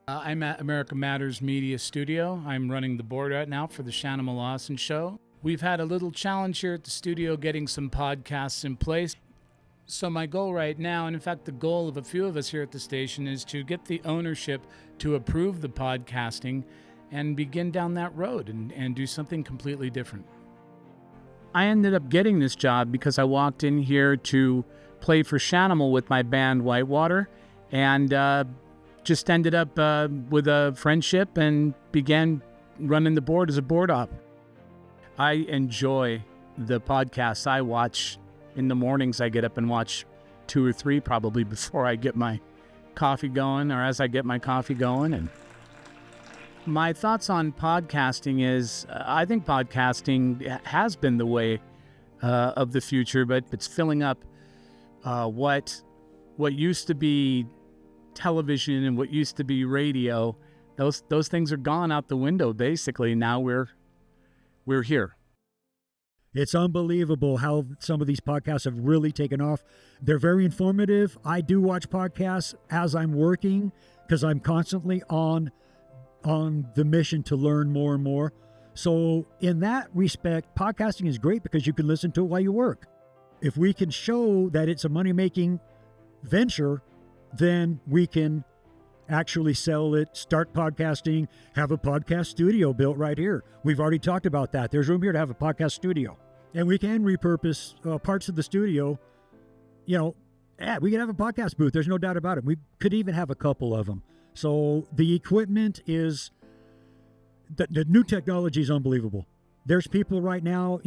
I'm at America Matters Media Studio. I'm running the board right now for the Shannon Lawson Show. We've had a little challenge here at the studio getting some podcasts in place. So my goal right now, and in fact the goal of a few of us here at the station, is to get the ownership to approve the podcasting and begin down that road and do something completely different. I ended up getting this job because I walked in here to play for Shanimal with my band Whitewater, and just ended up with a friendship and began running the board as a board op. I enjoy the podcasts I watch. In the mornings, I get up and watch 2 or 3 probably before I get my coffee going, or as I get my coffee going. And my thoughts on podcasting is, I think podcasting has been the way of the future, but it's filling up what used to be television and what used to be radio. Those things are gone out the window, basically. Now we're here. It's unbelievable how some of these podcasts have really taken off. They're very informative. I do watch podcasts as I'm working because I'm constantly on the mission to learn more and more. So in that respect, podcasting is great because you can listen to it while you work. If we can show that it's a money-making venture, then we can actually sell it, start podcasting, have a podcast studio built right here. We've already talked about that. There's room here to have a podcast studio. And we can repurpose parts of the studio. We can have a podcast booth. There's no doubt about it. We could even have a couple of them. So the equipment is, the new technology is unbelievable. There's people right now,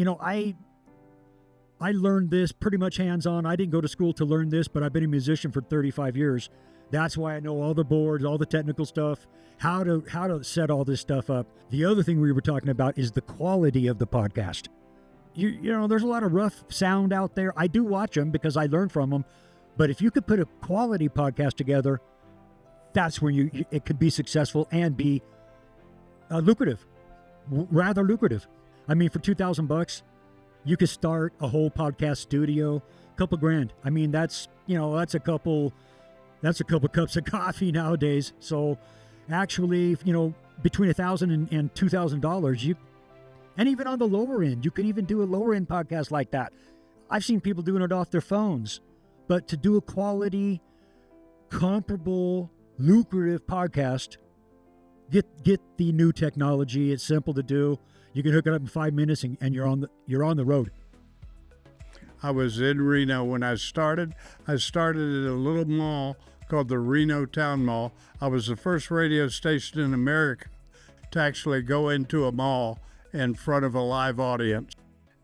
I learned this pretty much hands-on. I didn't go to school to learn this, but I've been a musician for 35 years. That's why I know all the boards, all the technical stuff, how to set all this stuff up. The other thing we were talking about is the quality of the podcast. There's a lot of rough sound out there. I do watch them because I learn from them. But if you could put a quality podcast together, that's where it could be successful and be lucrative, rather lucrative. I mean, for $2,000, you could start a whole podcast studio, couple grand. I mean, that's a couple cups of coffee nowadays. So actually, between $1,000 and $2,000, and even on the lower end, you can even do a lower end podcast like that. I've seen people doing it off their phones, but to do a quality, comparable, lucrative podcast, get the new technology. It's simple to do. You can hook it up in 5 minutes and you're on the road. I was in Reno when I started. I started at a little mall called the Reno Town Mall. I was the first radio station in America to actually go into a mall in front of a live audience.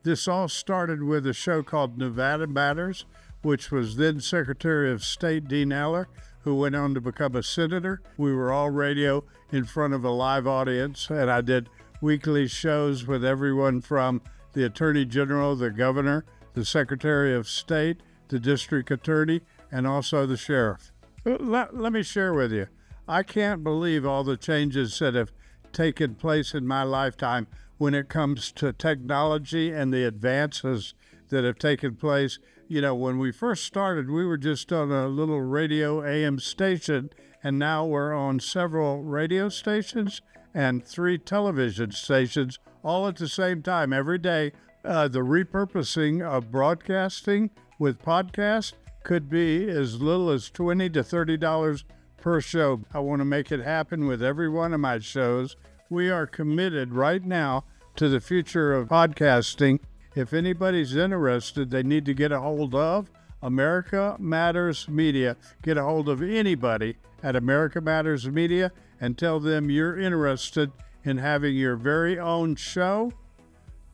This all started with a show called Nevada Matters, which was then Secretary of State Dean Eller, who went on to become a senator. We were all radio in front of a live audience, and I did weekly shows with everyone from the Attorney General, the Governor, the Secretary of State, the District Attorney, and also the Sheriff. Let me share with you. I can't believe all the changes that have taken place in my lifetime when it comes to technology and the advances that have taken place. When we first started, we were just on a little radio AM station, and now we're on several radio stations and 3 television stations all at the same time every day. The repurposing of broadcasting with podcasts could be as little as $20 to $30 per show. I want to make it happen with every one of my shows. We are committed right now to the future of podcasting. If anybody's interested, they need to get a hold of America Matters Media. Get a hold of anybody at America Matters Media and tell them you're interested in having your very own show,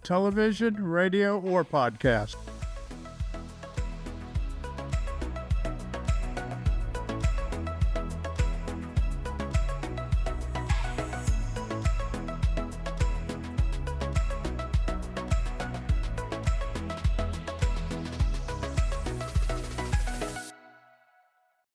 television, radio, or podcast.